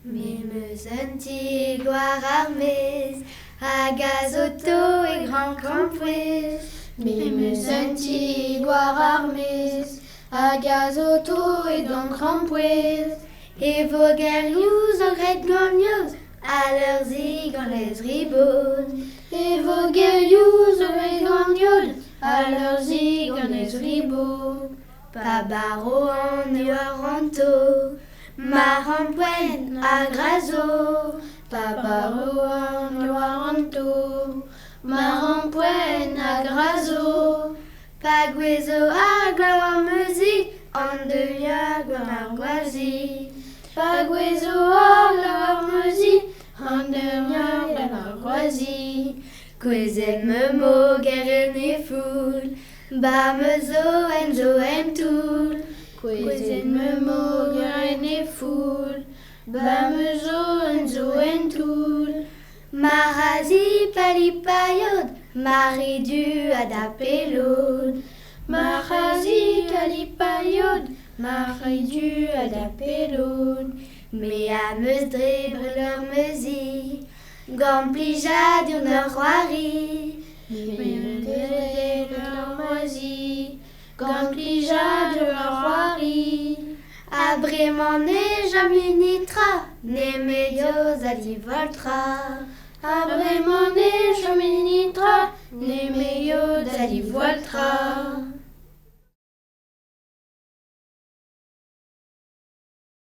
Mimes antiguar armes, agaz auto et grand campouez. Mimes antiguar armes, agaz auto et grand campouez. Et vos guerriers au red gagnos, à leurs igans les ribauds. Et vos guerriers au red gagnos, à leurs igans les ribauds. Pabaro en nuaranto, Marampouen à Grazo, Pabaro en nuaranto, Marampouen à Grazo. Paguezo à Glaouamezi, en de Glaouazi. Paguezo à Glaouamezi, en de Glaouazi. Quezen me mo guerin et foule, Bamezo enzo entoul. Quezen me mo guerin et foule, Bamezo enzo entoul. Marazi palipayod, Maridu adapelod. Marazi kalipayod, Maridu adapelod. Mais à meus drebre leur mezi, Gamplija dur leur roirie. Mais leur moisi, Gamplija de leur roirie. Abrémané jaminitra, Némédios alivoltra. Abrémané jaminitra, Némédios alivoltra.